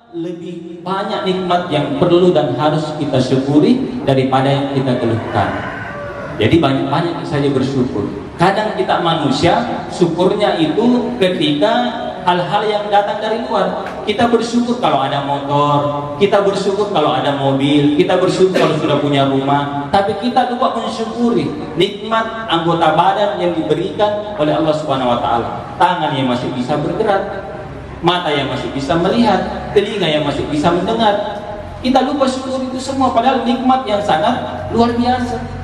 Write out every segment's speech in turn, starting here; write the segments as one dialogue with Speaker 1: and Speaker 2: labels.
Speaker 1: lebih banyak nikmat yang perlu dan harus kita syukuri daripada yang kita keluhkan. Jadi banyak-banyak saja bersyukur. Kadang kita manusia syukurnya itu ketika hal-hal yang datang dari luar. Kita bersyukur kalau ada motor, kita bersyukur kalau ada mobil, kita bersyukur kalau sudah punya rumah. Tapi kita lupa mensyukuri nikmat anggota badan yang diberikan oleh Allah Subhanahu wa taala. Tangan yang masih bisa bergerak, mata yang masih bisa melihat, telinga yang masih bisa mendengar. Kita lupa syukur itu semua, padahal nikmat yang sangat luar biasa.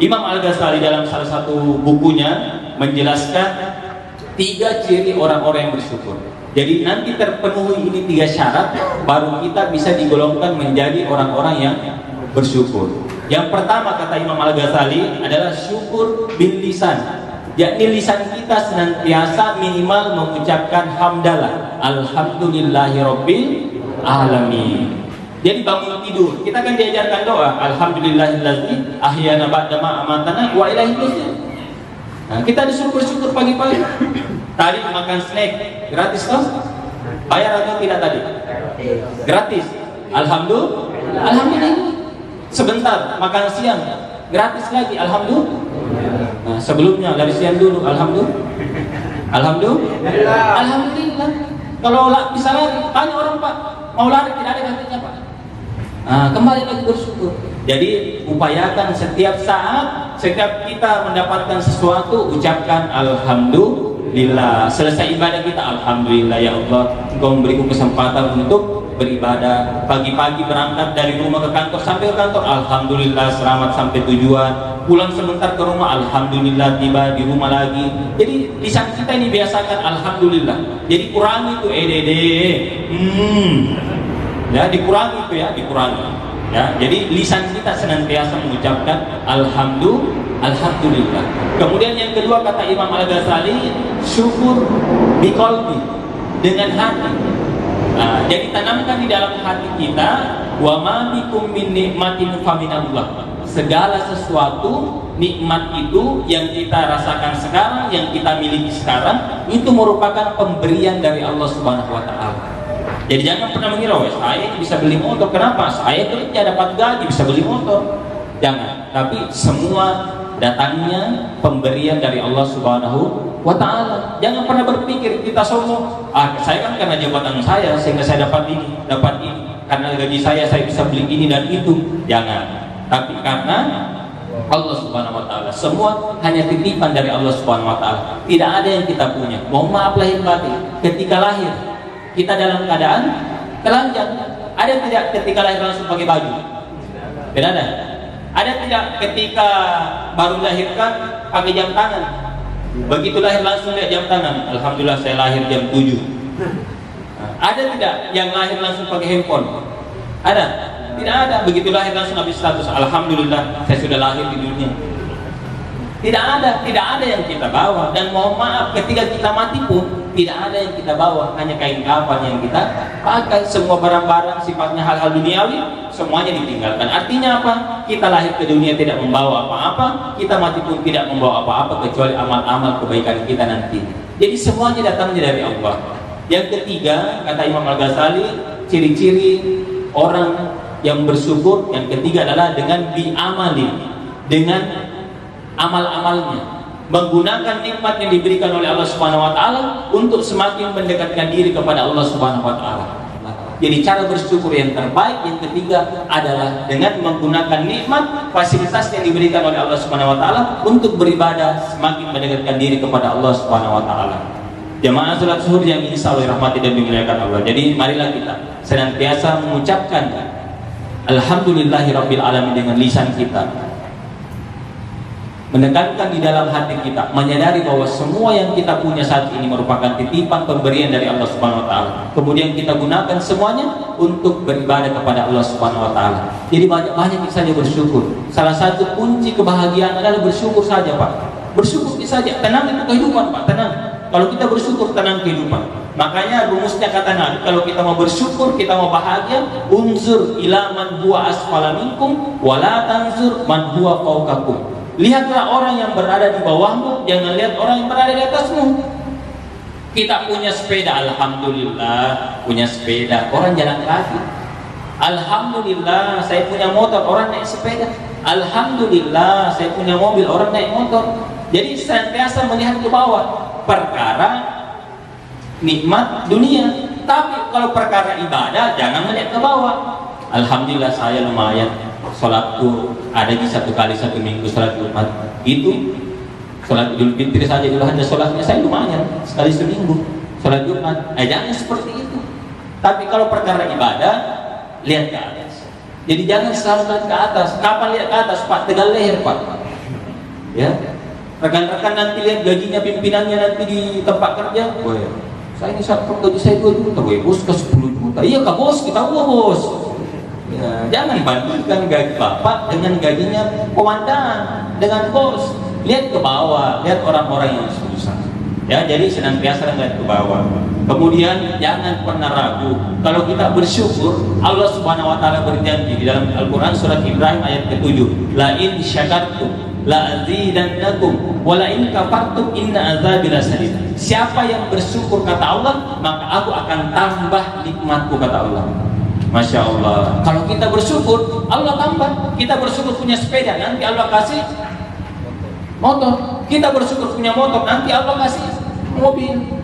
Speaker 1: Imam Al-Ghazali dalam salah satu bukunya menjelaskan 3 ciri orang-orang yang bersyukur. Jadi nanti terpenuhi ini 3 syarat, baru kita bisa digolongkan menjadi orang-orang yang bersyukur. Yang pertama kata Imam Al-Ghazali adalah syukur bil lisan, yakni lisan kita senantiasa minimal mengucapkan hamdalah, alhamdulillahirabbil alamin. Jadi bangun tidur, kita kan diajarkan doa, alhamdulillahillazi ahyana ba'da ma amatana wa ilaihi nusyur. Nah, kita disuruh bersyukur pagi-pagi. Tadi makan snack gratis toh? Bayar atau tidak tadi? Gratis. Alhamdulillah. Sebentar makan siang gratis lagi, alhamdulillah. Nah, sebelumnya dari siang dulu, alhamdulillah. Kalau bisa lari, tanya orang Pak, mau lari tidak ada katanya Pak. Nah, kembali lagi bersyukur. Jadi upayakan setiap saat, setiap kita mendapatkan sesuatu, ucapkan alhamdulillah. Selesai ibadah kita, alhamdulillah ya Allah, Engkau memberiku kesempatan untuk beribadah. Pagi-pagi berangkat dari rumah ke kantor, sampai ke kantor, alhamdulillah selamat sampai tujuan. Pulang sebentar ke rumah, alhamdulillah tiba di rumah lagi. Jadi lisan kita ini biasakan alhamdulillah. Jadi kurangi itu ya dikurangi itu ya, dikurangi ya. Jadi lisan kita senantiasa mengucapkan alhamdulillah. Kemudian yang kedua kata Imam Al-Ghazali, syukur biqalbi, dengan hati. Nah, jadi tanamkan di dalam hati kita, wa ma bikum min nikmatin faminallah. Segala sesuatu nikmat itu yang kita rasakan sekarang, yang kita miliki sekarang, itu merupakan pemberian dari Allah Subhanahu wa taala. Jadi jangan pernah mengira, saya bisa beli motor, kenapa? Saya kerja dapat gaji bisa beli motor. Jangan, tapi semua datangnya pemberian dari Allah Subhanahu wa taala. Jangan pernah berpikir kita sombong, saya kan karena jabatan saya sehingga saya dapat ini, karena gaji saya bisa beli ini dan itu. Jangan. Tapi karena Allah Subhanahu wa taala, semua hanya titipan dari Allah Subhanahu wa taala. Tidak ada yang kita punya. Mohon maaf lahir batin, ketika lahir kita dalam keadaan telanjang. Ada tidak ketika lahir langsung pakai baju? Tidak ada. Ada tidak ketika baru dilahirkan pakai jam tangan? Begitu lahir langsung lihat jam tangan, alhamdulillah saya lahir jam 7. Ada tidak yang lahir langsung pakai handphone? Ada? Tidak ada. Begitu lahir langsung habis status, alhamdulillah saya sudah lahir di dunia. Tidak ada yang kita bawa. Dan mohon maaf, ketika kita mati pun tidak ada yang kita bawa, hanya kain kafan yang kita pakai. Semua barang-barang sifatnya hal-hal duniawi semuanya ditinggalkan. Artinya apa? Kita lahir ke dunia tidak membawa apa-apa, kita mati pun tidak membawa apa-apa kecuali amal-amal kebaikan kita nanti. Jadi semuanya datangnya dari Allah. Yang ketiga kata Imam Al-Ghazali, ciri-ciri orang yang bersyukur yang ketiga adalah dengan bi'amalin, dengan amal-amalnya, menggunakan nikmat yang diberikan oleh Allah Subhanahu wa taala untuk semakin mendekatkan diri kepada Allah Subhanahu wa taala. Jadi cara bersyukur yang terbaik yang ketiga adalah dengan menggunakan nikmat, fasilitas yang diberikan oleh Allah Subhanahu wa taala untuk beribadah, semakin mendekatkan diri kepada Allah Subhanahu wa taala. Jamaah salat zuhur yang insyaallah dirahmati dan dimuliakan Allah. Jadi marilah kita senantiasa mengucapkan alhamdulillahirabbil alamin dengan lisan kita, menekankan di dalam hati kita, menyadari bahwa semua yang kita punya saat ini merupakan titipan pemberian dari Allah Subhanahu wa taala. Kemudian kita gunakan semuanya untuk beribadah kepada Allah Subhanahu wa taala. Jadi banyak saja bersyukur. Salah satu kunci kebahagiaan adalah bersyukur saja, Pak. Bersyukur saja, tenang itu kehidupan, Pak, tenang. Kalau kita bersyukur, tenang kehidupan. Makanya rumusnya kata Nabi, kalau kita mau bersyukur, kita mau bahagia, unzur ila man huwa asfala minkum wa la tanzur man huwa fawqakum. Lihatlah orang yang berada di bawahmu, jangan lihat orang yang berada di atasmu. Kita punya sepeda, alhamdulillah punya sepeda, orang jalan kaki. Alhamdulillah saya punya motor, orang naik sepeda. Alhamdulillah saya punya mobil, orang naik motor. Jadi senantiasa melihat ke bawah perkara nikmat dunia. Tapi kalau perkara ibadah jangan melihat ke bawah. Alhamdulillah saya lumayan sholatku ada di 1 kali 1 minggu sholat Jumat. Itu sholat Idul Fitri saja dulu hanya sholatnya saya lumayan sekali seminggu sholat Jumat. Jangan seperti itu. Tapi kalau perkara ibadah lihat ke atas. Jadi jangan selalu lihat ke atas. Kapan lihat ke atas Pak? Tegal leher Pak. Ya, rekan-rekan nanti lihat gajinya pimpinannya nanti di tempat kerja. Boy, saya ini satu gaji saya 2 juta, boy, bos ke 10 juta. Iya kak bos, kita bos. Ya, jangan bandingkan gaji bapak dengan gajinya komandan, dengan bos. Lihat ke bawah, lihat orang-orang yang susah. Ya, jadi senantiasa lihat ke bawah. Kemudian jangan pernah ragu. Kalau kita bersyukur, Allah Subhanahu wa taala berjanji di dalam Al-Qur'an surat Ibrahim ayat ke-7, la in syakartum la azidannakum wa la in kafartum inna azabi lasadid. Siapa yang bersyukur kata Allah, maka aku akan tambah nikmatku kata Allah. Masya Allah. Kalau kita bersyukur, Allah tambah. Kita bersyukur punya sepeda, nanti Allah kasih motor. Kita bersyukur punya motor, nanti Allah kasih mobil.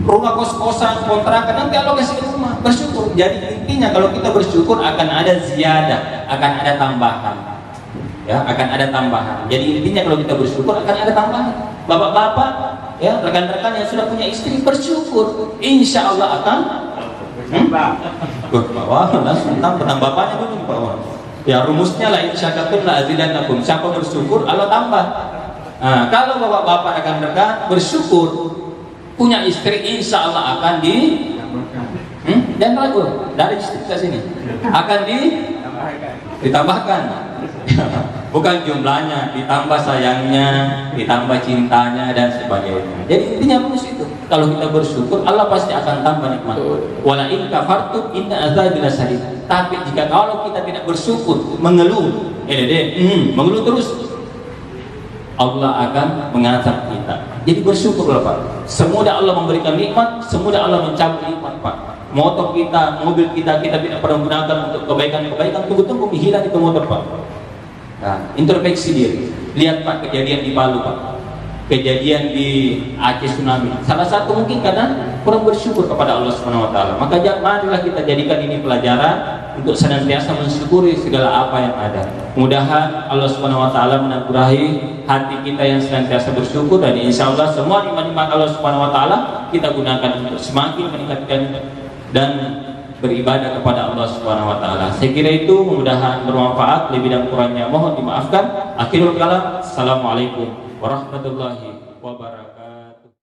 Speaker 1: Rumah kos-kosan, kontrakan, nanti Allah kasih rumah. Bersyukur. Jadi intinya kalau kita bersyukur akan ada ziyadah, akan ada tambahan. Ya, akan ada tambahan. Jadi intinya kalau kita bersyukur akan ada tambahan. Bapak-bapak, ya, rekan-rekan yang sudah punya istri bersyukur, insya Allah akan bawah langsung tambah bapaknya dulu bawah. Ya rumusnya lah insyakartum la azidannakum. Siapa bersyukur Allah tambah. Nah, kalau bapak-bapak rekan-rekan bersyukur punya istri insya Allah akan dan ragu dari istri ke sini akan ditambahkan. Bukan jumlahnya, ditambah sayangnya, ditambah cintanya dan sebagainya. Jadi intinya rumus itu. Kalau kita bersyukur, Allah pasti akan tambah nikmat. Wala in kafartum inna azabi lasadid. Tapi jika kalau kita tidak bersyukur, mengeluh, mengeluh terus, Allah akan mengazab kita. Jadi bersyukurlah Pak. Semudah Allah memberikan nikmat, semudah Allah mencabut nikmat Pak. Motor kita, mobil kita tidak pernah gunakan untuk kebaikan-kebaikan, tunggu-tunggu hilang itu motor Pak. Nah, introspeksi diri. Lihat Pak kejadian di Palu Pak, kejadian di Aceh tsunami. Salah satu mungkin karena kurang bersyukur kepada Allah Subhanahu wa taala. Maka marilah kita jadikan ini pelajaran untuk senantiasa mensyukuri segala apa yang ada. Mudah-mudahan Allah Subhanahu wa taala menanggurahi hati kita yang senantiasa bersyukur, dan insya Allah semua nikmat-nikmat Allah Subhanahu wa taala kita gunakan untuk semakin meningkatkan dan beribadah kepada Allah Subhanahu wa taala. Saya kira itu mudah-mudahan bermanfaat. Lebih dan kurangnya mohon dimaafkan. Akhirul kalam. Assalamualaikum warahmatullahi wabarakatuh.